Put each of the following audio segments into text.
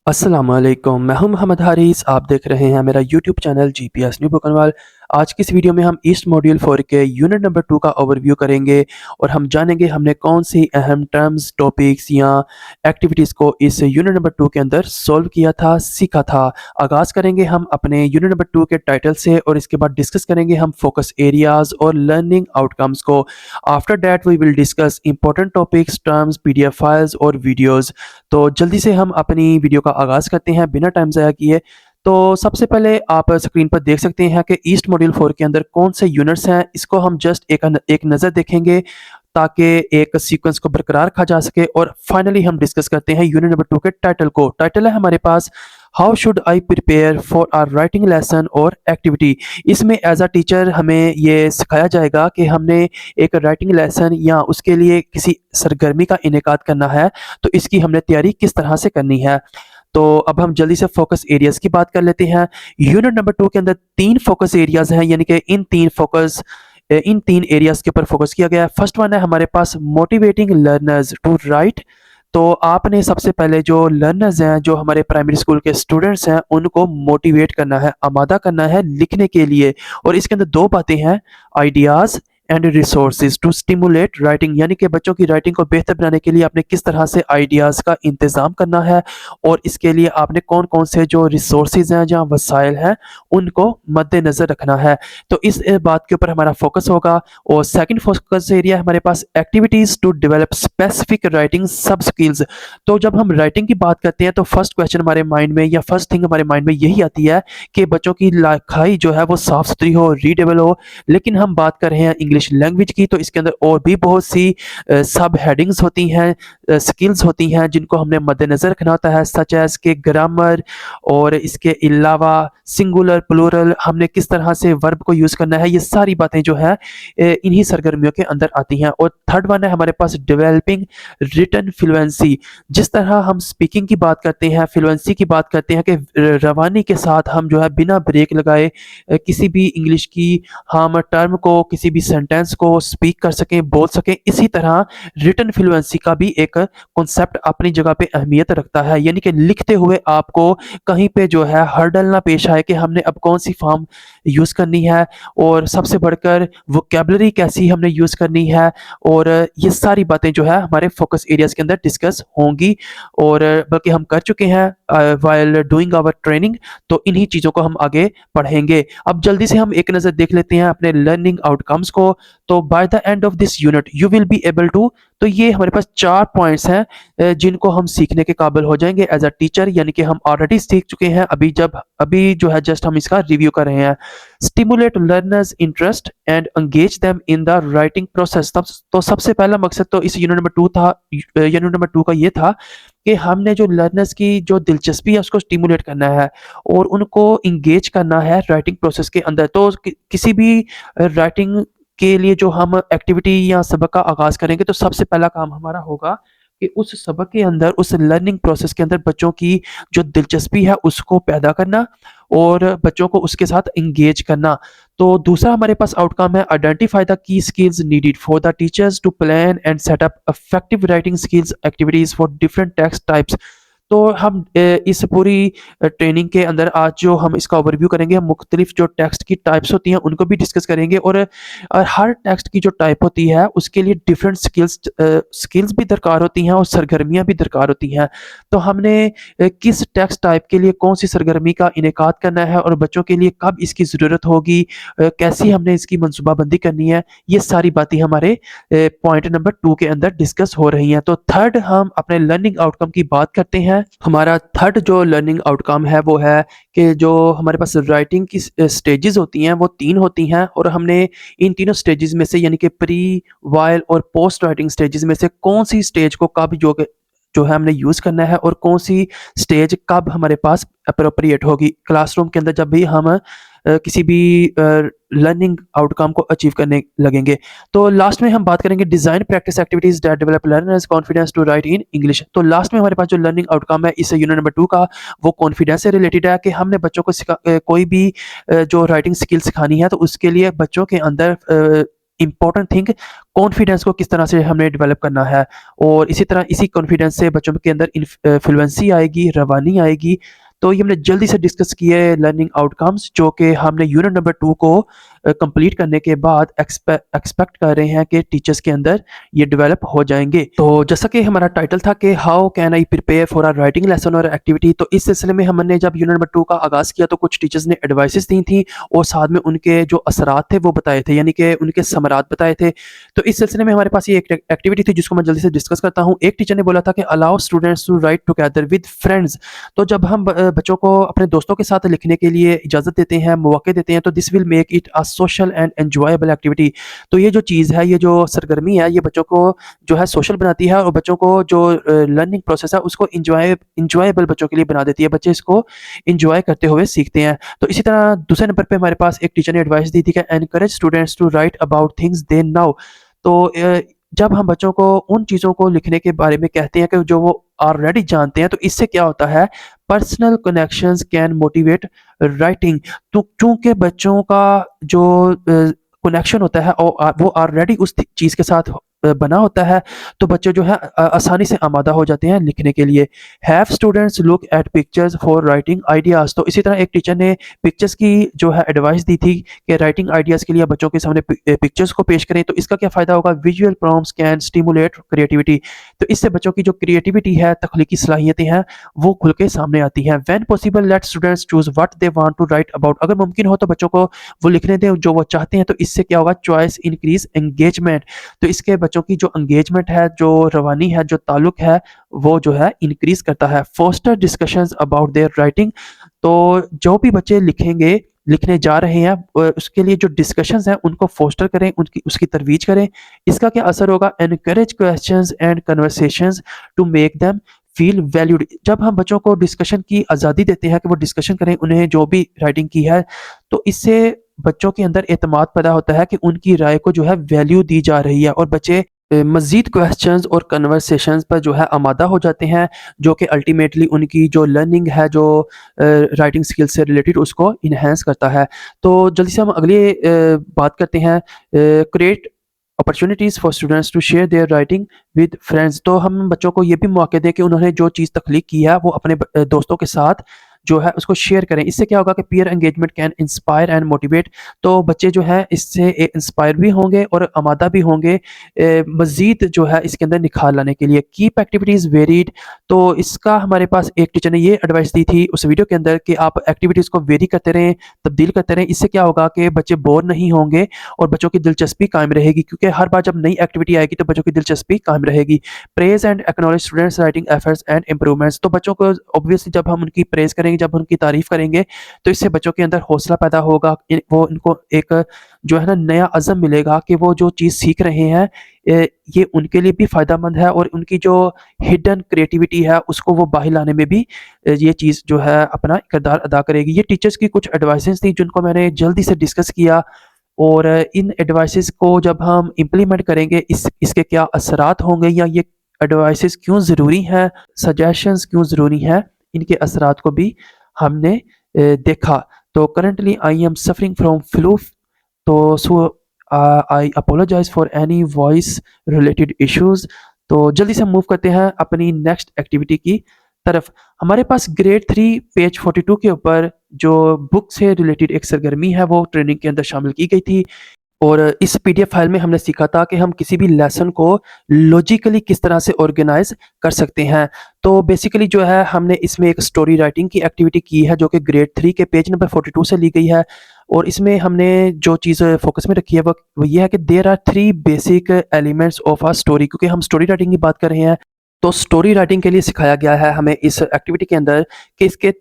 अस्सलाम वालेकुम, मैं हूं मोहम्मद हारिस। आप देख रहे हैं मेरा यूट्यूब चैनल जीपीएस न्यू बुकनवाल। आज की इस वीडियो में हम ईस्ट मॉड्यूल 4 के यूनिट नंबर 2 का ओवरव्यू करेंगे और हम जानेंगे हमने कौन सी अहम टर्म्स, टॉपिक्स या एक्टिविटीज़ को इस यूनिट नंबर 2 के अंदर सॉल्व किया था, सीखा था। आगाज़ करेंगे हम अपने यूनिट नंबर 2 के टाइटल से और इसके बाद डिस्कस करेंगे हम फोकस एरियाज़ और लर्निंग आउटकम्स को। After that we will discuss important topics, terms, PDF files और वीडियोज़। तो जल्दी से हम अपनी वीडियो का आगाज़ करते हैं बिना टाइम ज़ाया किए। तो सबसे पहले आप स्क्रीन पर देख सकते हैं कि ईस्ट मॉड्यूल 4 के अंदर कौन से यूनिट्स हैं। इसको हम जस्ट एक नज़र देखेंगे ताकि एक सीक्वेंस को बरकरार रखा जा सके और फाइनली हम डिस्कस करते हैं यूनिट नंबर 2 के टाइटल को। टाइटल है हमारे पास how should I prepare for our writing lesson और एक्टिविटी। इसमें एज अ टीचर हमें ये सिखाया जाएगा कि हमने एक राइटिंग लेसन या उसके लिए किसी सरगर्मी का इनेकाद करना है, तो इसकी हमने तैयारी किस तरह से करनी है। तो अब हम जल्दी से फोकस एरियाज की बात कर लेते हैं। यूनिट नंबर 2 के अंदर 3 फोकस एरियाज हैं, यानी कि इन 3 एरियाज के ऊपर फोकस किया गया है। फर्स्ट वन है हमारे पास मोटिवेटिंग लर्नर्स टू राइट। तो आपने सबसे पहले जो लर्नर्स हैं, जो हमारे प्राइमरी स्कूल के स्टूडेंट्स हैं, उनको मोटिवेट करना है, आमादा करना है लिखने के लिए। और इसके अंदर 2 बातें हैं, ideas and resources to stimulate writing, यानी कि बच्चों की राइटिंग को बेहतर बनाने के लिए आपने किस तरह से आइडियाज़ का इंतज़ाम करना है और इसके लिए आपने कौन-कौन से जो रिसोर्सेज हैं, जहाँ वसाइल हैं, उनको मद्देनज़र रखना है। तो इस बात के ऊपर हमारा फोकस होगा। और सेकंड फोकस एरिया है हमारे पास activities to develop specific writing sub skills. तो जब हम राइटिंग की बात करते हैं तो फर्स्ट क्वेश्चन हमारे माइंड में या फर्स्ट थिंग हमारे माइंड में यही आती है कि बच्चों की लिखाई जो है वो साफ-सुथरी हो, रीडेबल हो। लेकिन हम बात कर रहे हैं इंग्लिश लैंग्वेज की, तो इसके अंदर और भी बहुत सी सब हेडिंग्स होती हैं, स्किल्स होती हैं जिनको हमने मद्देनज़र रखना होता है, सच एज़ के ग्रामर और इसके अलावा सिंगुलर, प्लूरल, हमने किस तरह से वर्ब को यूज़ करना है, ये सारी बातें जो है इन्हीं सरगर्मियों के अंदर आती हैं। और थर्ड वन है हमारे पास डेवलपिंग रिटन फ्लुएंसी। जिस तरह हम स्पीकिंग की बात करते हैं, फ्लुएंसी की बात करते हैं कि रवानी के साथ हम जो है बिना ब्रेक लगाए किसी भी इंग्लिश की हम टर्म को, किसी भी सेंटेंस को स्पीक कर सकें, बोल सकें। इसी तरह रिटन फ्लुएंसी का भी एक कॉन्सेप्ट अपनी जगह पे अहमियत रखता है, यानी कि लिखते हुए आपको कहीं पे जो है हर्डल ना पेश आए कि हमने अब कौन सी फॉर्म यूज़ करनी है और सबसे बढ़कर वोकैबुलरी कैसी हमने यूज़ करनी है। और ये सारी बातें जो है हमारे फोकस एरियाज़ के अंदर डिस्कस होंगी और बल्कि हम कर चुके हैं व्हाइल डूइंग आवर ट्रेनिंग। तो इन्हीं चीज़ों को हम आगे पढ़ेंगे। अब जल्दी से हम एक नज़र देख लेते हैं अपने लर्निंग आउटकम्स को। तो by the end of this unit you will be able to, तो ये हमारे पास 4 पॉइंट्स हैं जिनको हम सीखने के काबिल हो जाएंगे एज अ टीचर, यानी कि हम ऑलरेडी सीख चुके हैं। अभी जो है जस्ट हम इसका रिव्यू कर रहे हैं। Stimulate learners interest and engage them in the writing process. तो सबसे पहला मकसद तो इस यूनिट नंबर 2 का ये था कि हमने जो लर्नर्स की जो दिलचस्पी है उसको स्टिमुलेट करना है और उनको इंगेज करना है राइटिंग प्रोसेस के अंदर। तो किसी भी राइटिंग के लिए जो हम एक्टिविटी या सबक का आगाज़ करेंगे तो सबसे पहला काम हमारा होगा कि उस सबक के अंदर, उस लर्निंग प्रोसेस के अंदर बच्चों की जो दिलचस्पी है उसको पैदा करना और बच्चों को उसके साथ एंगेज करना। तो दूसरा हमारे पास आउटकम है identify the key skills needed for the teachers to plan and set up effective writing skills activities for different text types. तो हम इस पूरी ट्रेनिंग के अंदर आज जो हम इसका ओवरव्यू करेंगे, हम मुख्तलिफ जो टेक्स्ट की टाइप्स होती हैं उनको भी डिस्कस करेंगे और हर टेक्स्ट की जो टाइप होती है उसके लिए डिफरेंट स्किल्स भी दरकार होती हैं और सरगर्मियाँ भी दरकार होती हैं। तो हमने किस टेक्स्ट टाइप के लिए कौन सी सरगर्मी का इनेकाद करना है और बच्चों के लिए कब इसकी ज़रूरत होगी, कैसी हमने इसकी मनसूबाबंदी करनी है, ये सारी बातें हमारे पॉइंट नंबर 2 के अंदर डिस्कस हो रही हैं। तो थर्ड हम अपने लर्निंग आउटकम की बात करते हैं। हमारा थर्ड जो लर्निंग आउटकम है वो है कि जो हमारे पास राइटिंग की स्टेजेस होती हैं वो 3 होती हैं और हमने इन तीनों स्टेजेस में से, यानी कि प्री, वाइल और पोस्ट राइटिंग स्टेजेस में से कौन सी स्टेज को कब जो है हमने यूज़ करना है और कौन सी स्टेज कब हमारे पास अप्रोप्रिएट होगी क्लासरूम के अंदर जब भी हम किसी भी लर्निंग आउटकम को अचीव करने लगेंगे। तो लास्ट में हम बात करेंगे design practice activities that develop learners confidence to write in English. तो लास्ट में हमारे पास जो लर्निंग आउटकम है इस यूनिट नंबर 2 का, वो कॉन्फिडेंस से रिलेटेड है कि हमने बच्चों को कोई भी जो राइटिंग स्किल सिखानी है तो उसके लिए बच्चों के अंदर इम्पोर्टेंट थिंग कॉन्फिडेंस को किस तरह से हमें डेवलप करना है, और इसी तरह इसी कॉन्फिडेंस से बच्चों के अंदर फ्लुएंसी आएगी, रवानी आएगी। तो ये हमने जल्दी से डिस्कस किए लर्निंग आउटकम्स, जो कि हमने यूनिट नंबर 2 को कंप्लीट करने के बाद एक्सपेक्ट कर रहे हैं कि टीचर्स के अंदर ये डेवलप हो जाएंगे। तो जैसा कि हमारा टाइटल था कि how can I prepare for a writing lesson और एक्टिविटी, तो इस सिलसिले में हमने जब यूनिट नंबर 2 का आगाज़ किया तो कुछ टीचर्स ने एडवाइसेस दी थी और साथ में उनके जो असरात थे वो बताए थे, यानी कि उनके समरात बताए थे। तो इस सिलसिले में हमारे पास ये एक एक्टिविटी थी जिसको मैं जल्दी से डिस्कस करता हूँ। एक टीचर ने बोला था कि allow students to write together with friends. तो जब हम बच्चों को अपने दोस्तों के साथ लिखने के लिए इजाज़त देते हैं, मौके देते हैं, तो this will make it a social and enjoyable activity. तो ये जो चीज़ है, ये जो सरगर्मी है, ये बच्चों को जो है सोशल बनाती है और बच्चों को जो लर्निंग प्रोसेस है उसको इंजॉयबल बच्चों के लिए बना देती है। बच्चे इसको इंजॉय करते हुए सीखते हैं। तो इसी तरह दूसरे नंबर पे हमारे पास एक टीचर ने एडवाइस दी थी कि encourage students to write about things they know. तो जब हम बच्चों को उन चीज़ों को लिखने के बारे में कहते हैं कि जो वो ऑलरेडी जानते हैं, तो इससे क्या होता है, personal connections can motivate writing. तो चूंकि बच्चों का जो कनेक्शन होता है और वो ऑलरेडी उस चीज़ के साथ बना होता है, तो बच्चे जो है आसानी से आमादा हो जाते हैं लिखने के लिए। Have students look at pictures for writing ideas. तो इसी तरह एक टीचर ने पिक्चर्स की जो है एडवाइस दी थी कि राइटिंग आइडियाज़ के लिए बच्चों के सामने पिक्चर्स को पेश करें। तो इसका क्या फ़ायदा होगा, visual prompts can stimulate creativity. तो इससे बच्चों की जो क्रिएटिविटी है, तख्लीकी सलाहियतें हैं, वो खुल के सामने आती हैं। When possible let students choose what they want to write about. अगर मुमकिन हो तो बच्चों को वो लिखने दें जो वो चाहते हैं। तो इससे क्या होगा, चॉइस इंक्रीज एंगेजमेंट। तो इसके बच्चों की जो एंगेजमेंट है, जो रवानी है, जो ताल्लुक है, वो जो है इंक्रीज करता है। Foster discussions about their writing. तो जो भी बच्चे लिखने जा रहे हैं, उसके लिए जो डिस्कशंस हैं उनको फोस्टर करें, उनकी उसकी तरवीज करें। इसका क्या असर होगा, encourage questions and conversations to make them feel valued. जब हम बच्चों को डिस्कशन की आज़ादी देते हैं कि वो डिस्कशन करें, उन्हें जो भी राइटिंग की है, तो इससे बच्चों के अंदर एतमाद पैदा होता है कि उनकी राय को जो है वैल्यू दी जा रही है, और बच्चे मज़ीद क्वेश्चंस और कन्वर्सेशंस पर जो है आमादा हो जाते हैं, जो कि अल्टीमेटली उनकी जो लर्निंग है, जो राइटिंग स्किल से रिलेटेड, उसको इन्हेंस करता है। तो जल्दी से हम अगली बात करते हैं, create opportunities for students to share their writing with friends. तो हम बच्चों को ये भी मौके दें कि उन्होंने जो चीज़ तख्लीक की है वो अपने दोस्तों के साथ जो है उसको शेयर करें। इससे क्या होगा कि peer engagement can inspire and motivate. तो बच्चे जो है इससे इंस्पायर भी होंगे और आमादा भी होंगे मज़ीद जो है इसके अंदर निखार लाने के लिए। Keep activities varied. तो इसका हमारे पास एक टीचर ने ये एडवाइस दी थी उस वीडियो के अंदर कि आप एक्टिविटीज़ को वेरी करते रहें, तब्दील करते रहें। इससे क्या होगा कि बच्चे बोर नहीं होंगे और बच्चों की दिलचस्पी कायम रहेगी, क्योंकि हर बार जब नई एक्टिविटी आएगी तो बच्चों की दिलचस्पी कायम रहेगी। Praise and acknowledge students writing efforts and improvements. तो बच्चों को ऑब्वियसली जब हम उनकी प्रेज करेंगे, जब उनकी तारीफ करेंगे, तो इससे बच्चों के अंदर हौसला पैदा होगा। वो इनको एक जो है ना नया अज़म मिलेगा कि वो जो चीज़ सीख रहे हैं ये उनके लिए भी फ़ायदेमंद है, और उनकी जो हिडन क्रिएटिविटी है उसको वो बाहर लाने में भी ये चीज़ जो है अपना किरदार अदा करेगी। ये टीचर्स की कुछ एडवाइसेस थी जिनको मैंने जल्दी से डिस्कस किया, और इन एडवाइसेस को जब हम इम्प्लीमेंट करेंगे, इसके क्या असरात होंगे, या ये एडवाइसेस क्यों ज़रूरी हैं, सजेशंस क्यों ज़रूरी हैं, इनके असरात को भी हमने देखा। तो currently I am suffering from flu, तो so I apologise for any voice related issues. तो जल्दी से मूव करते हैं अपनी नेक्स्ट एक्टिविटी की तरफ। हमारे पास ग्रेड 3 पेज 42 के ऊपर जो बुक से रिलेटेड एक सरगर्मी है वो ट्रेनिंग के अंदर शामिल की गई थी, और इस पीडीएफ फाइल में हमने सीखा था कि हम किसी भी लेसन को लॉजिकली किस तरह से ऑर्गेनाइज कर सकते हैं। तो बेसिकली जो है हमने इसमें एक स्टोरी राइटिंग की एक्टिविटी की है जो कि ग्रेड 3 के पेज नंबर 42 से ली गई है, और इसमें हमने जो चीज़ फोकस में रखी है वो ये है कि there are 3 basic elements of a story. क्योंकि हम स्टोरी राइटिंग की बात कर रहे हैं, तो स्टोरी राइटिंग के लिए सिखाया गया है हमें इस एक्टिविटी के अंदर कि इसके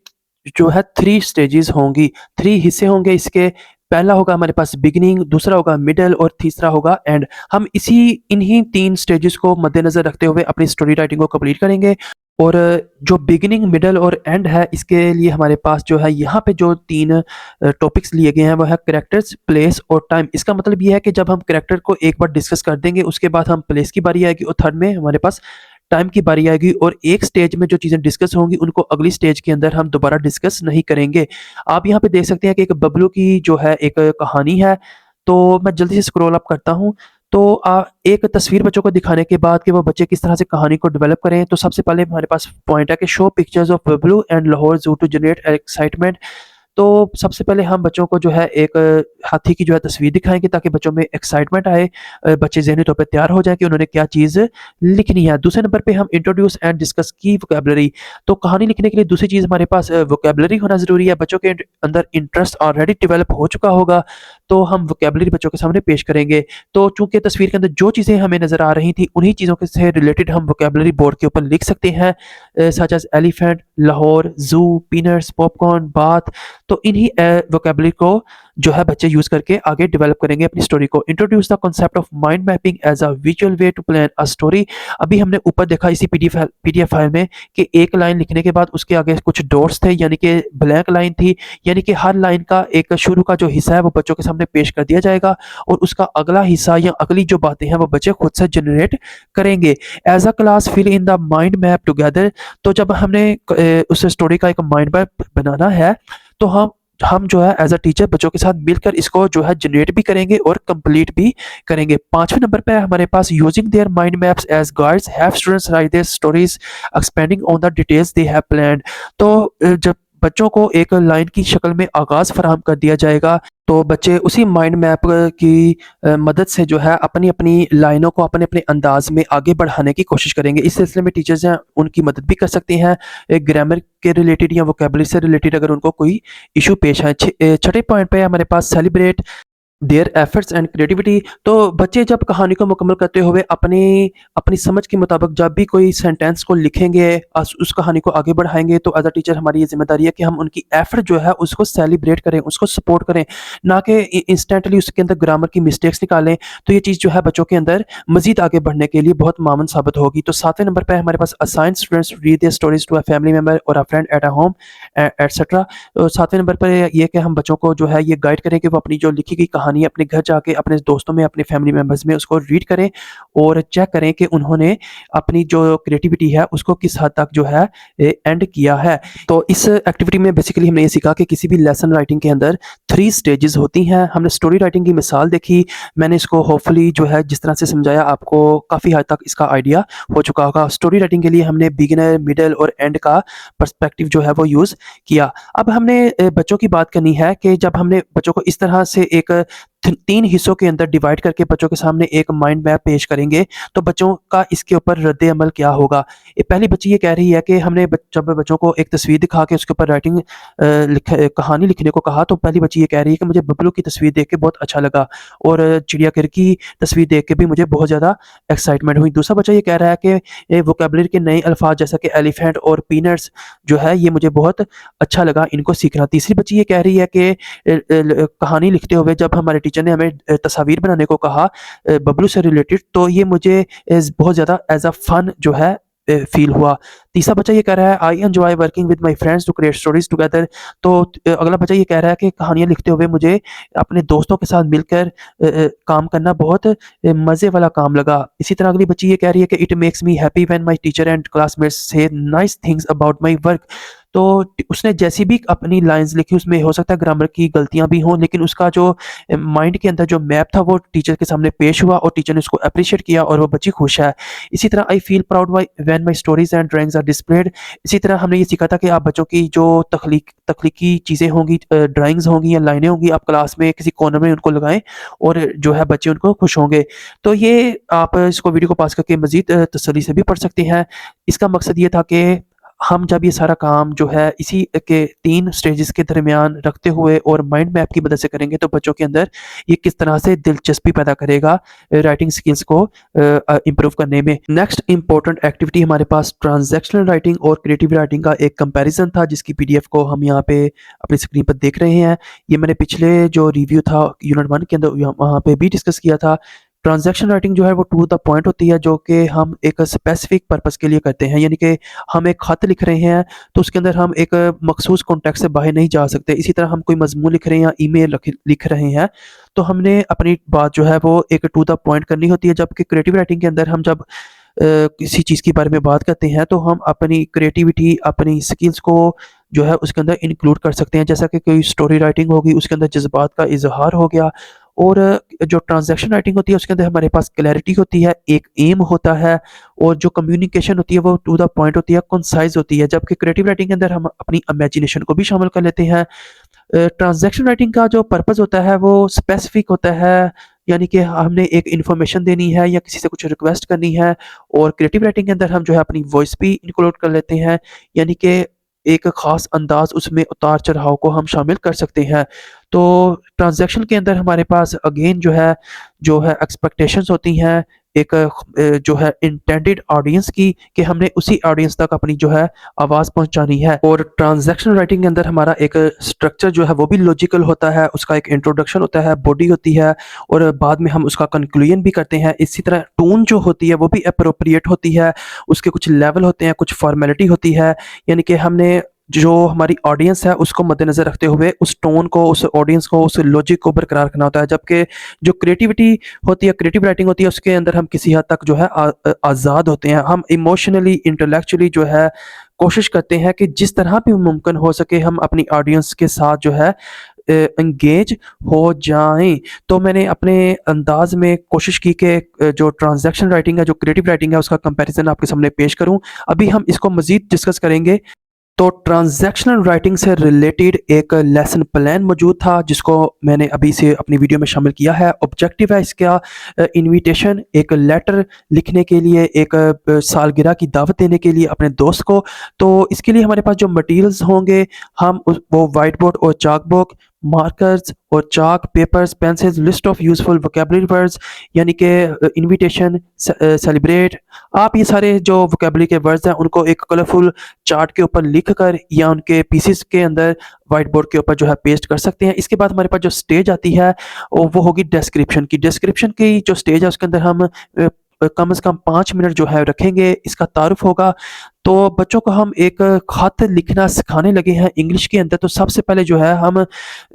जो है 3 स्टेजेस होंगी, 3 हिस्से होंगे इसके। पहला होगा हमारे पास बिगिनिंग, दूसरा होगा मिडल, और तीसरा होगा एंड। हम इन्हीं 3 स्टेजेस को मद्देनज़र रखते हुए अपनी स्टोरी राइटिंग को कंप्लीट करेंगे। और जो बिगिनिंग, मिडल और एंड है, इसके लिए हमारे पास जो है यहाँ पे जो 3 टॉपिक्स लिए गए हैं वो है कैरेक्टर्स, प्लेस और टाइम। इसका मतलब ये है कि जब हम कैरेक्टर को एक बार डिस्कस कर देंगे, उसके बाद हम प्लेस की बारी आएगी, और थर्ड में हमारे पास टाइम की बारी आएगी, और एक स्टेज में जो चीज़ें डिस्कस होंगी उनको अगली स्टेज के अंदर हम दोबारा डिस्कस नहीं करेंगे। आप यहाँ पे देख सकते हैं कि एक बबलू की जो है एक कहानी है। तो मैं जल्दी से स्क्रॉल अप करता हूँ। तो एक तस्वीर बच्चों को दिखाने के बाद कि वो बच्चे किस तरह से कहानी को डेवलप करें, तो सबसे पहले हमारे पास पॉइंट है कि show pictures of Bablu and Lahore zoo to generate excitement. तो सबसे पहले हम बच्चों को जो है एक हाथी की जो है तस्वीर दिखाएँगे ताकि बच्चों में एक्साइटमेंट आए, बच्चे ज़हनी तौर पे तैयार हो जाएँ कि उन्होंने क्या चीज़ लिखनी है। दूसरे नंबर पे हम इंट्रोड्यूस एंड डिस्कस की वोकैब्युलरी। तो कहानी लिखने के लिए दूसरी चीज़ हमारे पास वोकैब्युलरी होना ज़रूरी है। बच्चों के अंदर इंटरेस्ट ऑलरेडी डेवलप हो चुका होगा, तो हम वोकैब्युलरी बच्चों के सामने पेश करेंगे। तो चूँकि तस्वीर के अंदर जो चीज़ें हमें नज़र आ रही थी, उन्हीं चीज़ों के से रिलेटेड हम वोकैब्युलरी बोर्ड के ऊपर लिख सकते हैं, such as elephant, Lahore, zoo, peanuts, popcorn, bath. तो इन्हीं वोकैब्युलरी को जो है बच्चे यूज़ करके आगे डेवलप करेंगे अपनी स्टोरी को। Introduce the concept of mind mapping as a visual way to plan a story. अभी हमने ऊपर देखा इसी पीडीएफ फाइल में कि एक लाइन लिखने के बाद उसके आगे कुछ डॉट्स थे, यानी कि ब्लैंक लाइन थी, यानी कि हर लाइन का एक शुरू का जो हिस्सा है वो बच्चों के सामने पेश कर दिया जाएगा और उसका अगला हिस्सा या अगली जो बातें हैं वो बच्चे खुद से जनरेट करेंगे। As a class fill in the mind map together. तो जब हमने उस स्टोरी का एक माइंड मैप बनाना है, तो हम जो है एज अ टीचर बच्चों के साथ मिलकर इसको जो है जनरेट भी करेंगे और कंप्लीट भी करेंगे। पांचवें नंबर पे है हमारे पास using their mind maps as guides have students write their stories expanding on the details they have planned. तो जब बच्चों को एक लाइन की शक्ल में आगाज फराहम कर दिया जाएगा, तो बच्चे उसी माइंड मैप की मदद से जो है अपनी अपनी लाइनों को अपने अपने अंदाज में आगे बढ़ाने की कोशिश करेंगे। इस सिलसिले में टीचर्स हैं उनकी मदद भी कर सकते हैं, ग्रामर के रिलेटेड या वोकैबुलरी से रिलेटेड अगर उनको कोई इशू पेश आए। छठे पॉइंट पे हमारे पास celebrate their efforts and creativity. तो बच्चे जब कहानी को मुकम्मल करते हुए अपनी अपनी समझ के मुताबिक जब भी कोई सेंटेंस को लिखेंगे, उस कहानी को आगे बढ़ाएंगे, तो एज अ टीचर हमारी ये जिम्मेदारी है कि हम उनकी एफर्ट जो है उसको सेलिब्रेट करें, उसको सपोर्ट करें, ना कि इंस्टेंटली उसके अंदर ग्रामर की मिस्टेक्स निकालें। तो ये चीज़ जो है बच्चों के अंदर मजीद आगे बढ़ने के लिए बहुत मामन साबित होगी। तो सातवें नंबर पर हमारे पास assign students read their stories to a family member और a friend at a home etcetera. तो सातवें नंबर पर ये कि हम बच्चों को जो है ये गाइड करें कि वो अपनी जो लिखी गई कहानी है अपने घर जाके अपने दोस्तों में, अपने फैमिली मेंबर्स में उसको रीड करें और चेक करें कि उन्होंने अपनी जो क्रिएटिविटी है उसको किस हद तक जो है एंड किया है। तो इस एक्टिविटी में बेसिकली हमने ये सीखा कि किसी भी लेसन राइटिंग के अंदर 3 स्टेजेस होती हैं। हमने स्टोरी राइटिंग की मिसाल देखी, मैंने इसको होपफुली जो है जिस तरह से समझाया आपको काफ़ी हद तक इसका आइडिया हो चुका होगा। स्टोरी राइटिंग के लिए हमने बिगिनर, मिडल और एंड का पर्सपेक्टिव जो है वो यूज़ किया। अब हमने बच्चों की बात करनी है कि जब हमने बच्चों को इस तरह से एक 3 हिस्सों के अंदर डिवाइड करके बच्चों के सामने एक माइंड मैप पेश करेंगे, तो बच्चों का इसके ऊपर रद्द-ए-अमल क्या होगा? पहली बच्ची ये कह रही है कि हमने जब बच्चों को एक तस्वीर दिखा के उसके ऊपर राइटिंग कहानी लिखने को कहा, तो पहली बच्ची ये कह रही है कि मुझे बबलू की तस्वीर देख के बहुत अच्छा लगा और चिड़ियाघर की तस्वीर देख के भी मुझे बहुत ज़्यादा एक्साइटमेंट हुई। दूसरा बच्चा ये कह रहा है कि वोकैब्युलरी के नए अल्फाज जैसा कि एलिफेंट और पीनट्स जो है ये मुझे बहुत अच्छा लगा इनको सीखना। तीसरी बच्ची ये कह रही है कि कहानी लिखते हुए जब हमारे टीचर ने हमें तस्वीर बनाने को कहा बबलू से रिलेटेड, तो ये मुझे बहुत ज़्यादा एज़ अ फन जो है फ़ील हुआ। तीसरा बच्चा ये कह रहा है I enjoy working with my friends to create stories together. तो अगला बच्चा ये कह रहा है कि कहानियाँ लिखते हुए मुझे अपने दोस्तों के साथ मिलकर काम करना बहुत मज़े वाला काम लगा। इसी तरह अगली बच्ची ये कह रही है कि it makes me happy when my teacher and classmates say nice things about my work. तो उसने जैसी भी अपनी लाइन्स लिखी उसमें हो सकता है ग्रामर की गलतियाँ भी हों, लेकिन उसका जो माइंड के अंदर जो मैप था वो टीचर के सामने पेश हुआ और टीचर ने उसको एप्रिशिएट किया और वो बच्ची खुश है। इसी तरह I feel proud when my stories and drawings are displayed. इसी तरह हमने ये सीखा था कि आप बच्चों की जो तख्लीकी चीज़ें होंगी, ड्राइंग्स होंगी या लाइनें होंगी, आप क्लास में किसी कॉर्नर में उनको लगाएँ और जो है बच्चे उनको खुश होंगे। तो ये आप इसको वीडियो को पॉज़ करके मज़ीद तसल्ली से भी पढ़ सकते हैं। इसका मकसद ये था कि हम जब ये सारा काम जो है इसी के 3 स्टेजेस के दरमियान रखते हुए और माइंड मैप की मदद से करेंगे, तो बच्चों के अंदर ये किस तरह से दिलचस्पी पैदा करेगा राइटिंग स्किल्स को इम्प्रूव करने में। नेक्स्ट इम्पोर्टेंट एक्टिविटी हमारे पास ट्रांजैक्शनल राइटिंग और क्रिएटिव राइटिंग का एक कंपैरिजन था, जिसकी पीडीएफ को हम यहाँ पे अपनी स्क्रीन पर देख रहे हैं। ये मैंने पिछले जो रिव्यू था यूनिट 1 के अंदर वहाँ पे भी डिस्कस किया था। ट्रांजैक्शन राइटिंग जो है वो टू द पॉइंट होती है, जो कि हम एक स्पेसिफिक पर्पस के लिए करते हैं, यानी कि हम एक खत लिख रहे हैं तो उसके अंदर हम एक मखसूस कॉन्टेक्स्ट से बाहर नहीं जा सकते। इसी तरह हम कोई मजमून लिख रहे हैं या ईमेल लिख रहे हैं, तो हमने अपनी बात जो है वो एक टू द पॉइंट करनी होती है। जबकि क्रिएटिव राइटिंग के अंदर हम जब किसी चीज़ के बारे में बात करते हैं, तो हम अपनी क्रिएटिविटी, अपनी स्किल्स को जो है उसके अंदर इंक्लूड कर सकते हैं। जैसा कि कोई स्टोरी राइटिंग होगी, उसके अंदर जज़्बात का इज़हार हो गया और जो ट्रांजैक्शन राइटिंग होती है उसके अंदर हमारे पास क्लैरिटी होती है, एक एम होता है और जो कम्युनिकेशन होती है वो टू द पॉइंट होती है, कंसाइज होती है। जबकि क्रिएटिव राइटिंग के अंदर हम अपनी इमेजिनेशन को भी शामिल कर लेते हैं। ट्रांजैक्शन राइटिंग का जो पर्पस होता है वो स्पेसिफिक होता है, यानी कि हमने एक इन्फॉर्मेशन देनी है या किसी से कुछ रिक्वेस्ट करनी है। और क्रिएटिव राइटिंग के अंदर हम जो है अपनी वॉइस भी इंक्लूड कर लेते हैं, यानी कि एक ख़ास अंदाज उसमें उतार चढ़ाव को हम शामिल कर सकते हैं। तो ट्रांजैक्शन के अंदर हमारे पास अगेन जो है एक्सपेक्टेशंस होती हैं, एक जो है इंटेंडेड ऑडियंस की, कि हमने उसी ऑडियंस तक अपनी जो है आवाज़ पहुंचानी है। और ट्रांजैक्शनल राइटिंग के अंदर हमारा एक स्ट्रक्चर जो है वो भी लॉजिकल होता है, उसका एक इंट्रोडक्शन होता है, बॉडी होती है और बाद में हम उसका कंक्लूजन भी करते हैं। इसी तरह टोन जो होती है वो भी अप्रोप्रिएट होती है, उसके कुछ लेवल होते हैं, कुछ फॉर्मेलिटी होती है, यानी कि हमने जो हमारी ऑडियंस है उसको मद्देनज़र रखते हुए उस टोन को, उस ऑडियंस को, उस लॉजिक को बरकरार रखना होता है। जबकि जो क्रिएटिविटी होती है, क्रिएटिव राइटिंग होती है, उसके अंदर हम किसी हद तक जो है आज़ाद होते हैं। हम इमोशनली, इंटेलेक्चुअली जो है कोशिश करते हैं कि जिस तरह भी मुमकिन हो सके हम अपनी ऑडियंस के साथ जो है एंगेज हो जाएँ। तो मैंने अपने अंदाज़ में कोशिश की कि जो ट्रांज़ैक्शन राइटिंग है, जो क्रिएटिव राइटिंग है, उसका कंपैरिज़न आपके सामने पेश करूँ। अभी हम इसको मज़ीद डिस्कस करेंगे। तो ट्रांजैक्शनल राइटिंग से रिलेटेड एक लेसन प्लान मौजूद था जिसको मैंने अभी से अपनी वीडियो में शामिल किया है। ऑब्जेक्टिव है इसका इनविटेशन, एक लेटर लिखने के लिए, एक सालगिरह की दावत देने के लिए अपने दोस्त को। तो इसके लिए हमारे पास जो मटेरियल्स होंगे, हम वो वाइट बोर्ड और चाक बुक, मार्कर्स और chalk, papers, pencils, list of useful vocabulary words, यानी कि इनविटेशन, सेलिब्रेट, आप ये सारे जो वोकेबलरी के वर्ड्स हैं उनको एक कलरफुल चार्ट के ऊपर लिख कर या उनके पीसेस के अंदर व्हाइट बोर्ड के ऊपर जो है पेस्ट कर सकते हैं। इसके बाद हमारे पास जो स्टेज आती है वो होगी डिस्क्रिप्शन की। डिस्क्रिप्शन की जो स्टेज है उसके अंदर हम कम से कम 5 मिनट जो है रखेंगे, इसका तारुफ होगा। तो बच्चों को हम एक खत लिखना सिखाने लगे हैं इंग्लिश के अंदर। तो सबसे पहले जो है हम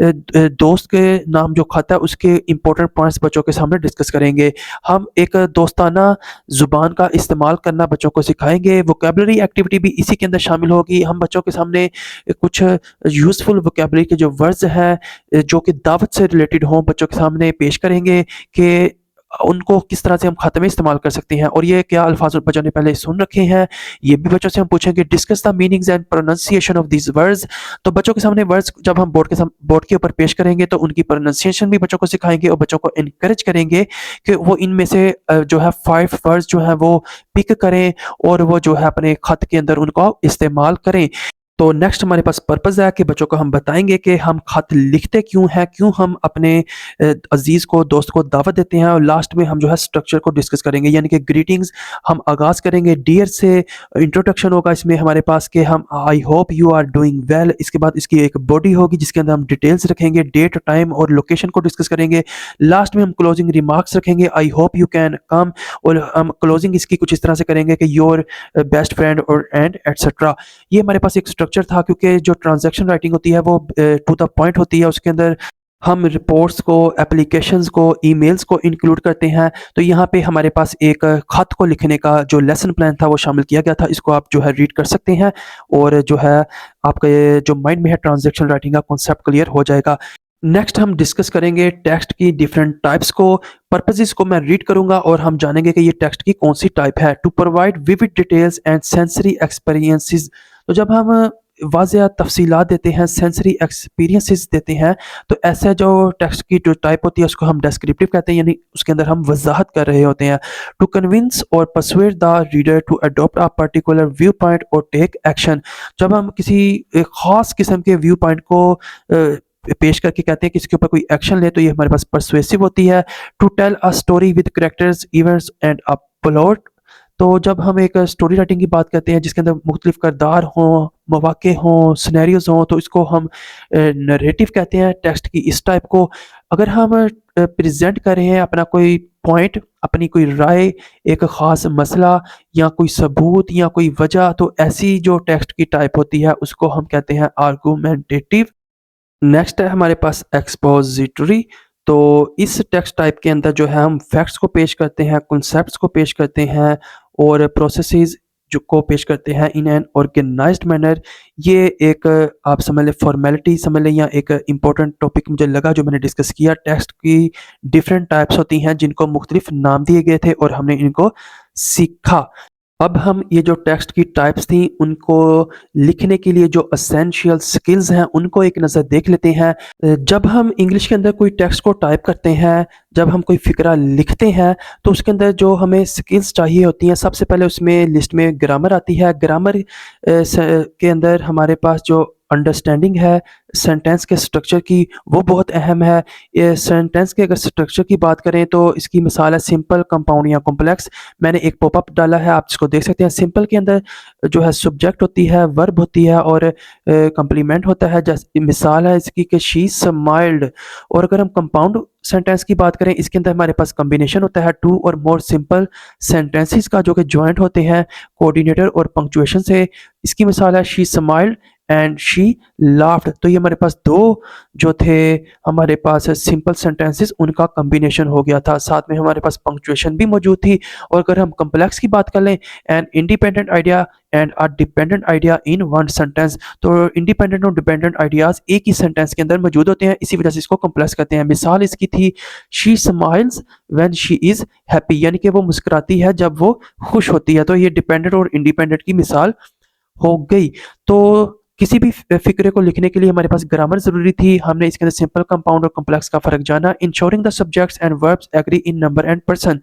दोस्त के नाम जो खत है उसके इम्पोर्टेंट पॉइंट्स बच्चों के सामने डिस्कस करेंगे। हम एक दोस्ताना ज़ुबान का इस्तेमाल करना बच्चों को सिखाएँगे। वोकैब्युलरी एक्टिविटी भी इसी के अंदर शामिल होगी। हम बच्चों के सामने कुछ यूज़फुल वोकैब्युलरी के जो वर्ड्स हैं जो कि दावत से रिलेटेड हों, बच्चों के सामने पेश करेंगे कि उनको किस तरह से हम खत में इस्तेमाल कर सकते हैं और ये क्या अल्फाज बच्चों ने पहले सुन रखे हैं। ये भी बच्चों से हम पूछेंगे। Discuss the meanings and pronunciation of these words. तो बच्चों के सामने वर्ड्स जब हम बोर्ड के ऊपर पेश करेंगे तो उनकी प्रोनाउंसिएशन भी बच्चों को सिखाएंगे और बच्चों को इनकरेज करेंगे कि वो इनमें से जो है 5 वर्ड्स जो है वो पिक करें और वो जो है अपने खत के अंदर उनको इस्तेमाल करें। तो नेक्स्ट हमारे पास पर्पज़ है कि बच्चों को हम बताएँगे कि हम खत लिखते क्यों हैं, क्यों हम अपने अज़ीज़ को, दोस्त को दावत देते हैं। और लास्ट में हम जो है स्ट्रक्चर को डिस्कस करेंगे, यानी कि ग्रीटिंग्स हम आगाज़ करेंगे डियर से। इंट्रोडक्शन होगा इसमें हमारे पास कि हम I hope you are doing well. इसके बाद इसकी एक बॉडी होगी जिसके अंदर हम डिटेल्स रखेंगे, डेट, टाइम और लोकेशन को डिस्कस करेंगे। लास्ट में हम क्लोजिंग रिमार्क्स रखेंगे, आई होप यू कैन कम, और हम क्लोजिंग इसकी कुछ इस तरह से करेंगे कि योर बेस्ट फ्रेंड और एंड एटसेट्रा। ये हमारे पास एक स्ट्रक्चर था, क्योंकि जो ट्रांजैक्शन राइटिंग होती है वो टू द पॉइंट होती है। उसके अंदर हम रिपोर्ट्स को, एप्लीकेशंस को, ईमेल्स को इंक्लूड करते हैं। तो यहाँ पे हमारे पास एक खत को लिखने का जो लेसन प्लान था वो शामिल किया गया था। इसको आप जो है रीड कर सकते हैं और जो है आपका ये जो माइंड में है ट्रांजैक्शन राइटिंग का कॉन्सेप्ट क्लियर हो जाएगा। नेक्स्ट हम डिस्कस करेंगे टेक्स्ट की डिफरेंट टाइप्स को। पर्पसेस को मैं रीड करूंगा और हम जानेंगे कि ये टेक्स्ट की कौन सी टाइप है। To provide vivid details and sensory experiences. तो जब हम वाज़िया तफसीलात देते हैं, सेंसरी एक्सपीरियंसेस देते हैं, तो ऐसे जो टेक्स्ट की जो टाइप होती है उसको हम डिस्क्रिप्टिव कहते हैं, यानी उसके अंदर हम वजाहत कर रहे होते हैं। टू कन्विंस और persuade the reader to adopt a particular viewpoint और टेक एक्शन। जब हम किसी एक ख़ास किस्म के व्यू पॉइंट को पेश करके कहते हैं कि इसके ऊपर कोई एक्शन ले, तो ये हमारे पास परसुएसिव होती है। To tell a story with characters, events and a plot. तो जब हम एक स्टोरी राइटिंग की बात करते हैं जिसके अंदर मुख्तलिफ किरदार हों, मौक़े हों, सिनेरियोज हों, तो इसको हम नरेटिव कहते हैं टेक्स्ट की इस टाइप को। अगर हम प्रेजेंट कर रहे हैं अपना कोई पॉइंट, अपनी कोई राय, एक ख़ास मसला या कोई सबूत या कोई वजह, तो ऐसी जो टेक्स्ट की टाइप होती है उसको हम कहते हैं आर्गुमेंटेटिव। नेक्स्ट है हमारे पास एक्सपोजिटरी। तो इस टेक्स्ट टाइप के अंदर जो है हम फैक्ट्स को पेश करते हैं, कॉन्सेप्ट्स को पेश करते हैं और प्रोसेसेस जो को पेश करते हैं इन एन ऑर्गेनाइज्ड मैनर। ये एक आप समझ लें फॉर्मेलिटी समझ लें या एक इम्पोर्टेंट टॉपिक मुझे लगा जो मैंने डिस्कस किया। टेक्स्ट की डिफरेंट टाइप्स होती हैं जिनको मुख्तलिफ नाम दिए गए थे और हमने इनको सीखा। अब हम ये जो टेक्स्ट की टाइप्स थी उनको लिखने के लिए जो एसेंशियल स्किल्स हैं उनको एक नज़र देख लेते हैं। जब हम इंग्लिश के अंदर कोई टेक्स्ट को टाइप करते हैं, जब हम कोई फ़िक्रा लिखते हैं तो उसके अंदर जो हमें स्किल्स चाहिए होती हैं, सबसे पहले उसमें लिस्ट में ग्रामर आती है। ग्रामर के अंदर हमारे पास जो अंडरस्टैंडिंग है सेंटेंस के स्ट्रक्चर की वो बहुत अहम है। ये सेंटेंस के अगर स्ट्रक्चर की बात करें तो इसकी मिसाल है सिंपल, कंपाउंड या कॉम्प्लेक्स। मैंने एक पॉपअप डाला है, आप इसको देख सकते हैं। सिंपल के अंदर जो है सब्जेक्ट होती है, वर्ब होती है और कंप्लीमेंट होता है। जैसे मिसाल है इसकी कि शी स्माइल्ड। और अगर हम कंपाउंड सेंटेंस की बात करें, इसके अंदर हमारे पास कॉम्बिनेशन होता है टू और मोर सिंपल सेंटेंसेस का जो कि जॉइंट होते हैं कोऑर्डिनेटर और पंक्चुएशन से। इसकी मिसाल है she smiled and she laughed. तो ये हमारे पास दो जो थे हमारे पास सिंपल सेंटेंसेस उनका कॉम्बिनेशन हो गया था, साथ में हमारे पास पंक्चुएशन भी मौजूद थी। और अगर हम कॉम्प्लेक्स की बात कर लें, an independent idea and a dependent idea in one sentence. तो इंडिपेंडेंट और डिपेंडेंट आइडियाज एक ही सेंटेंस के अंदर मौजूद होते हैं, इसी वजह से इसको कॉम्प्लेक्स कहते हैं। मिसाल इसकी थी she smiles when she is happy, यानी कि वो मुस्कुराती है जब वो खुश होती है। तो ये डिपेंडेंट और इंडिपेंडेंट की मिसाल हो गई। तो किसी भी फ़िक्रे को लिखने के लिए हमारे पास ग्रामर ज़रूरी थी। हमने इसके अंदर सिंपल, कंपाउंड और कॉम्प्लेक्स का फ़र्क जाना। Ensuring the subjects and verbs agree in number and person.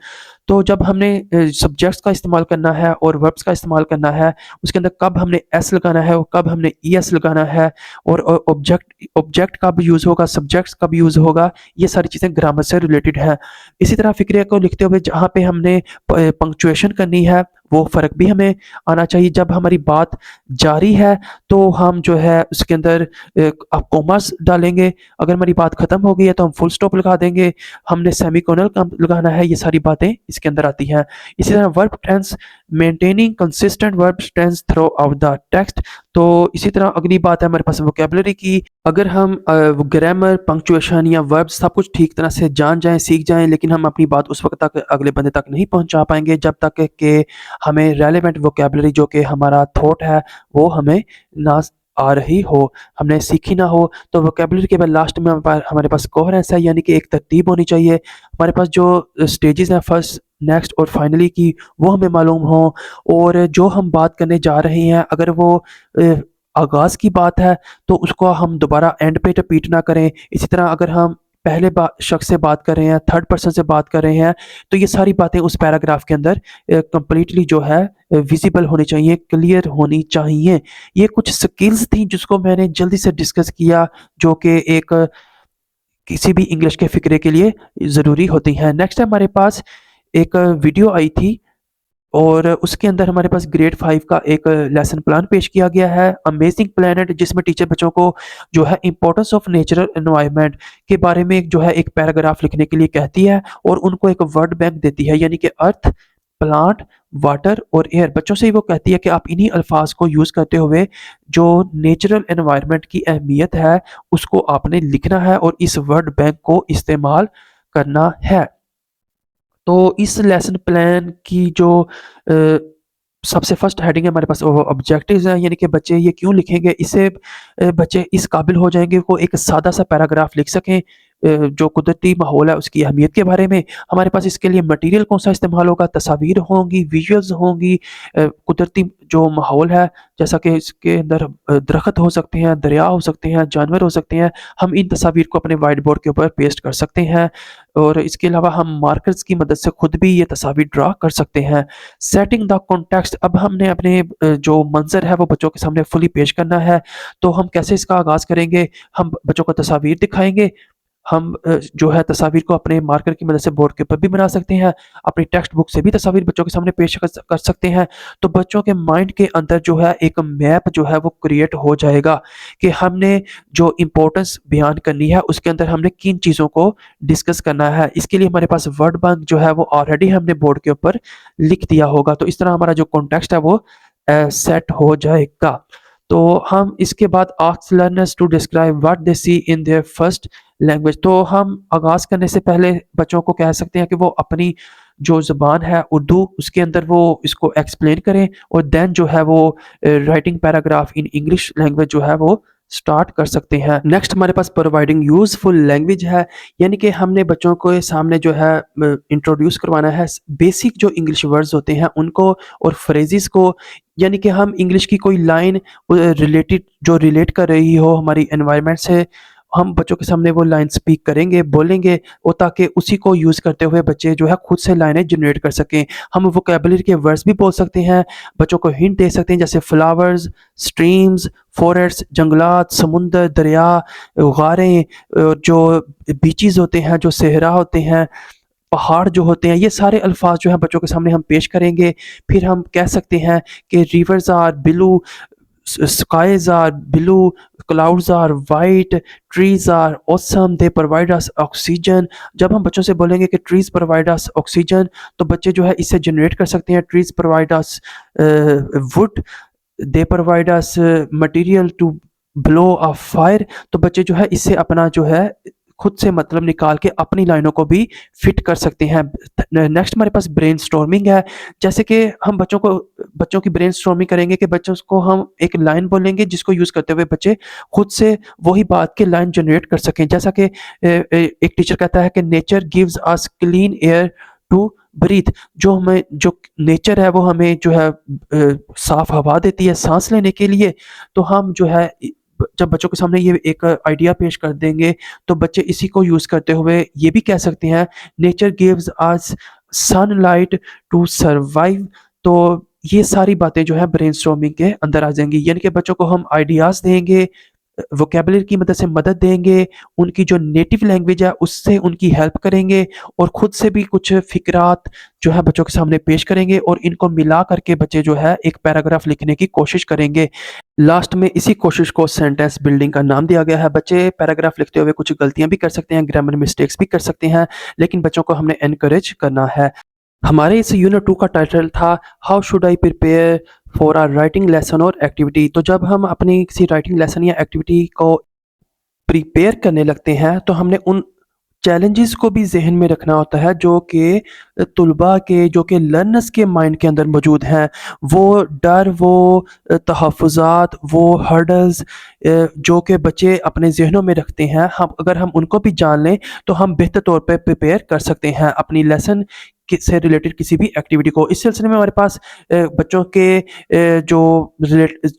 तो जब हमने सब्जेक्ट्स का इस्तेमाल करना है और वर्ब्स का इस्तेमाल करना है, उसके अंदर कब हमने एस लगाना है और कब हमने ई एस लगाना है, और ऑब्जेक्ट कब यूज़ होगा, सब्जेक्ट्स कब यूज़ होगा, ये सारी चीज़ें ग्रामर से रिलेटेड हैं। इसी तरह फ़िक्रे को लिखते हुए जहाँ पे हमने पंक्चुएशन करनी है वो फ़र्क भी हमें आना चाहिए। जब हमारी बात जारी है तो हम जो है उसके अंदर आप कॉमास डालेंगे। अगर हमारी बात ख़त्म हो गई है तो हम फुल स्टॉप लगा देंगे। हमने सेमीकोलन लगाना है। ये सारी बातें इसके अंदर आती हैं। इसी तरह verb tense, maintaining consistent verb tense throughout the text. तो इसी तरह अगली बात है हमारे पास वोकेबलरी की। अगर हम ग्रामर, पंक्चुएशन या वर्ब सब कुछ ठीक तरह से जान जाएं, सीख जाएं, लेकिन हम अपनी बात उस वक्त तक अगले बंदे तक नहीं पहुंचा पाएंगे जब तक कि हमें रेलेवेंट वोकेबलरी जो कि हमारा थॉट है वो हमें ना आ रही हो, हमने सीखी ना हो। तो वोकेबलरी के बाद लास्ट में हमारे पास कोहेरेंस है, यानी कि एक तरतीब होनी चाहिए। हमारे पास जो स्टेजेस हैं फर्स्ट, नेक्स्ट और फाइनली की, वो हमें मालूम हो। और जो हम बात करने जा रहे हैं अगर वो आगाज़ की बात है तो उसको हम दोबारा एंड पे रिपीट ना करें। इसी तरह अगर हम पहले शख्स से बात कर रहे हैं, थर्ड पर्सन से बात कर रहे हैं, तो ये सारी बातें उस पैराग्राफ के अंदर कंप्लीटली जो है विजिबल होनी चाहिए, क्लियर होनी चाहिए। ये कुछ स्किल्स थी जिसको मैंने जल्दी से डिस्कस किया जो कि एक किसी भी इंग्लिश के फ़िक्रे के लिए ज़रूरी होती हैं। नेक्स्ट हमारे पास एक वीडियो आई थी और उसके अंदर हमारे पास ग्रेड 5 का एक लेसन प्लान पेश किया गया है, अमेजिंग प्लैनेट, जिसमें टीचर बच्चों को जो है इम्पोर्टेंस ऑफ नेचुरल एनवायरनमेंट के बारे में जो है एक पैराग्राफ लिखने के लिए कहती है और उनको एक वर्ड बैंक देती है, यानी कि अर्थ, प्लांट, वाटर और एयर। बच्चों से ही वो कहती है कि आप इन्हीं अल्फाज को यूज़ करते हुए जो नेचुरल एनवायरनमेंट की अहमियत है उसको आपने लिखना है और इस वर्ड बैंक को इस्तेमाल करना है। तो इस लेसन प्लान की जो सबसे फर्स्ट हेडिंग है हमारे पास वो ऑब्जेक्टिव्स हैं, यानी कि बच्चे ये क्यों लिखेंगे, इससे बच्चे इस काबिल हो जाएंगे वो एक सादा सा पैराग्राफ लिख सकें जो कुदरती माहौल है उसकी अहमियत के बारे में। हमारे पास इसके लिए मटेरियल कौन सा इस्तेमाल होगा, तस्वीर होंगी, विजुअल्स होंगी, कुदरती जो माहौल है जैसा कि इसके अंदर दरख्त हो सकते हैं, दरिया हो सकते हैं, जानवर हो सकते हैं। हम इन तस्वीर को अपने वाइट बोर्ड के ऊपर पेस्ट कर सकते हैं और इसके अलावा हम मार्कर्स की मदद से खुद भी ये तस्वीर ड्रा कर सकते हैं। सेटिंग द कॉन्टेक्स्ट, अब हमने अपने जो मंजर है वो बच्चों के सामने फुली पेश करना है। तो हम कैसे इसका आगाज़ करेंगे, हम बच्चों को तस्वीर दिखाएंगे। हम जो है तस्वीर को अपने मार्कर की मदद से बोर्ड के ऊपर भी बना सकते हैं, अपनी टेक्स्ट बुक से भी तस्वीर बच्चों के सामने पेश कर सकते हैं। तो बच्चों के माइंड के अंदर जो है एक मैप जो है वो क्रिएट हो जाएगा कि हमने जो इम्पोर्टेंस बयान करनी है उसके अंदर हमने किन चीज़ों को डिस्कस करना है। इसके लिए हमारे पास वर्ड बैंक जो है वो ऑलरेडी हमने बोर्ड के ऊपर लिख दिया होगा। तो इस तरह हमारा जो कॉन्टेक्स्ट है वो सेट हो जाएगा। तो हम इसके बाद ask learners to describe what they see in their first language. तो हम आगाज़ करने से पहले बच्चों को कह सकते हैं कि वो अपनी जो ज़ुबान है उर्दू उसके अंदर वो इसको एक्सप्लेन करें और देन जो है वो writing paragraph in English language जो है वो स्टार्ट कर सकते हैं। नेक्स्ट हमारे पास प्रोवाइडिंग यूज़फुल लैंग्वेज है, यानी कि हमने बच्चों को सामने जो है इंट्रोड्यूस करवाना है बेसिक जो इंग्लिश वर्ड्स होते हैं उनको और फ्रेजेस को, यानी कि हम इंग्लिश की कोई लाइन रिलेटेड जो रिलेट कर रही हो हमारी एनवायरनमेंट से, हम बच्चों के सामने वो लाइन स्पीक करेंगे, बोलेंगे और ताकि उसी को यूज़ करते हुए बच्चे जो है खुद से लाइनें जनरेट कर सकें। हम वोकैबुलरी के वर्ड्स भी बोल सकते हैं, बच्चों को हिंट दे सकते हैं जैसे फ्लावर्स, स्ट्रीम्स, फॉरेस्ट, जंगलात, समुंदर, दरिया, गारें, जो बीचेज़ होते हैं, जो सहरा होते हैं, पहाड़ जो होते हैं, ये सारे अल्फाज जो हैं बच्चों के सामने हम पेश करेंगे। फिर हम कह सकते हैं कि rivers are blue, skies are blue, clouds are white, trees are awesome, they provide us oxygen। जब हम बच्चों से बोलेंगे कि trees provide us oxygen, तो बच्चे जो है इससे जनरेट कर सकते हैं trees provide us wood, they provide us material to blow a fire। तो बच्चे जो है इससे अपना जो है खुद से मतलब निकाल के अपनी लाइनों को भी फिट कर सकते हैं। नेक्स्ट हमारे पास ब्रेनस्टॉर्मिंग है, जैसे कि हम बच्चों की ब्रेनस्टॉर्मिंग करेंगे कि बच्चों को हम एक लाइन बोलेंगे जिसको यूज़ करते हुए बच्चे खुद से वही बात की लाइन जनरेट कर सकें। जैसा कि एक टीचर कहता है कि nature gives us clean air to breathe, जो नेचर है वो हमें जो है साफ हवा देती है सांस लेने के लिए। तो हम जो है जब बच्चों के सामने ये एक आइडिया पेश कर देंगे तो बच्चे इसी को यूज़ करते हुए ये भी कह सकते हैं nature gives us sunlight to survive. तो ये सारी बातें जो है ब्रेनस्टॉर्मिंग के अंदर आ जाएंगी, यानी कि बच्चों को हम आइडियाज़ देंगे, वोकैबुलरी की मदद से मदद देंगे, उनकी जो नेटिव लैंग्वेज है उससे उनकी हेल्प करेंगे और खुद से भी कुछ फ़िक्रात जो है बच्चों के सामने पेश करेंगे और इनको मिला करके बच्चे जो है एक पैराग्राफ लिखने की कोशिश करेंगे। लास्ट में इसी कोशिश को सेंटेंस बिल्डिंग का नाम दिया गया है। बच्चे पैराग्राफ लिखते हुए कुछ गलतियाँ भी कर सकते हैं, ग्रामर मिस्टेक्स भी कर सकते हैं, लेकिन बच्चों को हमने एनकरेज करना है। हमारे इस यूनिट 2 का टाइटल था how should I prepare for a writing lesson और एक्टिविटी। तो जब हम अपनी किसी राइटिंग लेसन या एक्टिविटी को प्रिपेयर करने लगते हैं तो हमने उन चैलेंजेस को भी ज़हन में रखना होता है जो कि तुलबा के, जो कि लर्नर्स के माइंड के अंदर मौजूद हैं। वो डर, वो तहफ़्फ़ुज़ात, वो हर्डल्स जो कि बच्चे अपने ज़हनों में रखते हैं, हम अगर हम उनको भी जान लें तो हम बेहतर तौर पे प्रिपेयर कर सकते हैं अपनी लेसन से रिलेटेड किसी भी एक्टिविटी को। इस सिलसिले में हमारे पास बच्चों के जो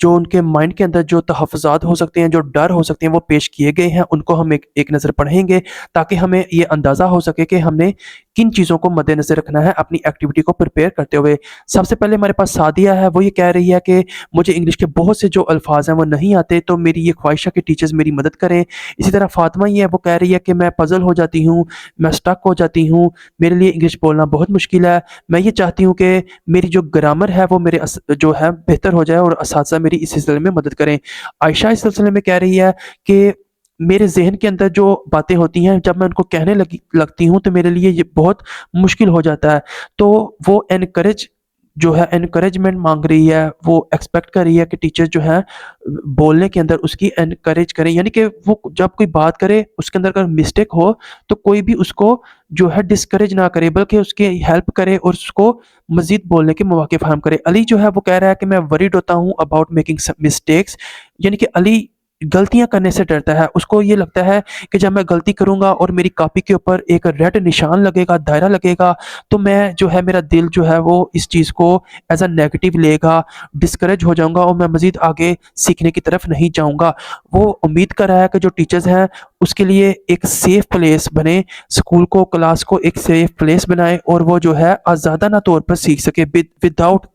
उनके माइंड के अंदर जो तहफ़्फ़ुज़ात हो सकते हैं, जो डर हो सकते हैं, वो पेश किए गए हैं, उनको हम एक नज़र पढ़ेंगे ताकि हमें ये अंदाज़ा हो सके कि हमने किन चीज़ों को मद्देनज़र रखना है अपनी एक्टिविटी को प्रिपेयर करते हुए। सबसे पहले हमारे पास सादिया है, वो ये कह रही है कि मुझे इंग्लिश के बहुत से जो अल्फ़ाज़ हैं वो नहीं आते, तो मेरी ये ख्वाहिश है कि टीचर्स मेरी मदद करें। इसी तरह फ़ातिमा ये है, वो कह रही है कि मैं पज़ल हो जाती हूँ, मैं स्टक हो जाती हूँ, मेरे लिए इंग्लिश बोलना बहुत मुश्किल है। मैं ये चाहती हूँ कि मेरी जो ग्रामर है वो मेरे जो है बेहतर हो जाए और असातिज़ा मेरी इस सिलसिले में मदद करें। आयशा इस सिलसिले में कह रही है कि मेरे ज़हन के अंदर जो बातें होती हैं जब मैं उनको कहने लगती हूँ तो मेरे लिए ये बहुत मुश्किल हो जाता है। तो वो एनकरेजमेंट माँग रही है, वो एक्सपेक्ट कर रही है कि टीचर जो है बोलने के अंदर उसकी एनकरेज करें, यानी कि वो जब कोई बात करे उसके अंदर अगर मिस्टेक हो तो कोई भी उसको जो है डिस्करेज ना करे बल्कि उसकी हेल्प करे और उसको मज़ीद बोलने के मौके फ़राहम करे। अली जो है वो कह रहा है कि मैं वरीड होता हूँ अबाउट मेकिंग मिस्टेक्स, यानी कि अली गलतियाँ करने से डरता है। उसको ये लगता है कि जब मैं गलती करूँगा और मेरी कॉपी के ऊपर एक रेड निशान लगेगा, दायरा लगेगा, तो मैं जो है मेरा दिल जो है वो इस चीज़ को एज़ अ नेगेटिव लेगा, डिस्करेज हो जाऊँगा और मैं मज़ीद आगे सीखने की तरफ नहीं जाऊँगा। वो उम्मीद कर रहा है कि जो टीचर्स हैं उसके लिए एक सेफ़ प्लेस बने, स्कूल को, क्लास को एक सेफ़ प्लेस बनाएँ और वो जो है आज़ादाना तौर पर सीख सके विदाउट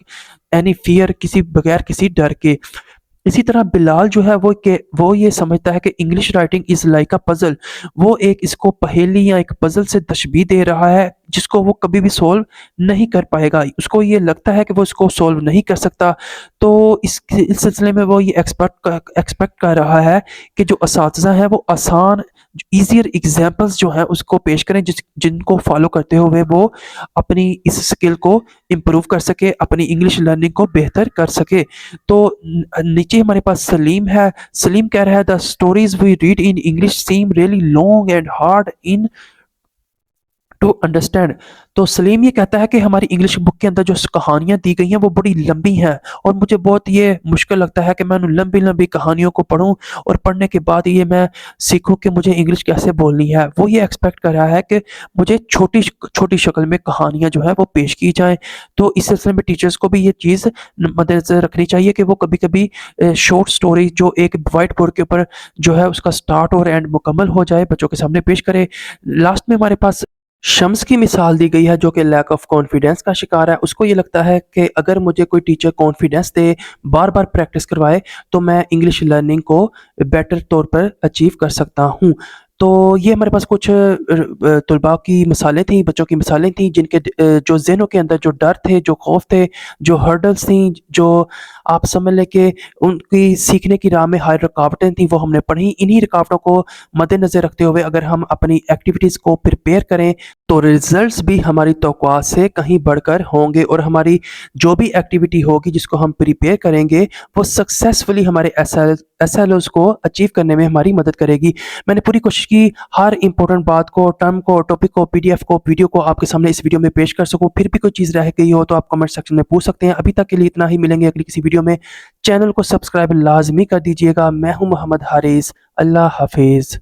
एनी फ़ियर, किसी बगैर किसी डर के। इसी तरह बिलाल जो है वो ये समझता है कि English writing is like a puzzle. वो एक इसको पहेली या एक पज़ल से तशबीह दे रहा है जिसको वो कभी भी सॉल्व नहीं कर पाएगा। उसको ये लगता है कि वो इसको सॉल्व नहीं कर सकता। तो इस सिलसिले में वो ये एक्सपेक्ट कर रहा है कि जो असातिज़ा हैं वो आसान ईज़ियर एग्ज़ाम्पल्स जो हैं उसको पेश करें जिनको फ़ॉलो करते हुए वो अपनी इस स्किल को इम्प्रूव कर सके, अपनी इंग्लिश लर्निंग को बेहतर कर सके। तो नीचे हमारे पास सलीम है। सलीम कह रहा है the stories we read in English seem really long and hard in to understand. तो सलीम ये कहता है कि हमारी इंग्लिश बुक के अंदर जो कहानियाँ दी गई हैं वो बड़ी लंबी हैं और मुझे बहुत ये मुश्किल लगता है कि मैं उन लंबी-लंबी कहानियों को पढूँ और पढ़ने के बाद ये मैं सीखूँ कि मुझे इंग्लिश कैसे बोलनी है। वो ये एक्सपेक्ट कर रहा है कि मुझे छोटी शक्ल में कहानियाँ जो हैं वो पेश की जाएँ। तो इस सिलसिले में टीचर्स को भी ये चीज़ मद्देनज़र रखनी चाहिए कि वो कभी-कभी शॉर्ट स्टोरी जो एक व्हाइट बोर्ड के ऊपर जो है उसका स्टार्ट और एंड मुकम्मल हो जाए, बच्चों के सामने पेश करें। लास्ट में हमारे पास शम्स की मिसाल दी गई है जो कि लैक ऑफ कॉन्फिडेंस का शिकार है। उसको ये लगता है कि अगर मुझे कोई टीचर कॉन्फिडेंस दे, बार-बार प्रैक्टिस करवाए, तो मैं इंग्लिश लर्निंग को बेटर तौर पर अचीव कर सकता हूँ। तो ये हमारे पास कुछ तलबा की मिसालें थी, बच्चों की मिसालें थी जिनके जो ज़हनों के अंदर जो डर थे, जो खौफ थे, जो हर्डल्स थी, जो आप समझ लें कि उनकी सीखने की राह में हाय रुकावटें थी, वो हमने पढ़ी। इन्हीं रुकावटों को मद्देनज़र रखते हुए अगर हम अपनी एक्टिविटीज़ को प्रिपेयर करें, तो रिज़ल्ट्स भी हमारी तवक्कुआत से कहीं बढ़कर होंगे और हमारी जो भी एक्टिविटी होगी जिसको हम प्रिपेयर करेंगे, वो सक्सेसफुली हमारे एसएलओज़ को अचीव करने में हमारी मदद करेगी। मैंने पूरी कोशिश की हर इम्पोर्टेंट बात को, टर्म को, टॉपिक को, पीडीएफ को, वीडियो को आपके सामने इस वीडियो में पेश कर सकूँ। फिर भी कोई चीज़ रह गई हो तो आप कमेंट सेक्शन में पूछ सकते हैं। अभी तक के लिए इतना ही, मिलेंगे अगली किसी वीडियो में। चैनल को सब्सक्राइब लाज़मी कर दीजिएगा। मैं हूँ मोहम्मद हारिस। अल्लाह हाफ़िज़।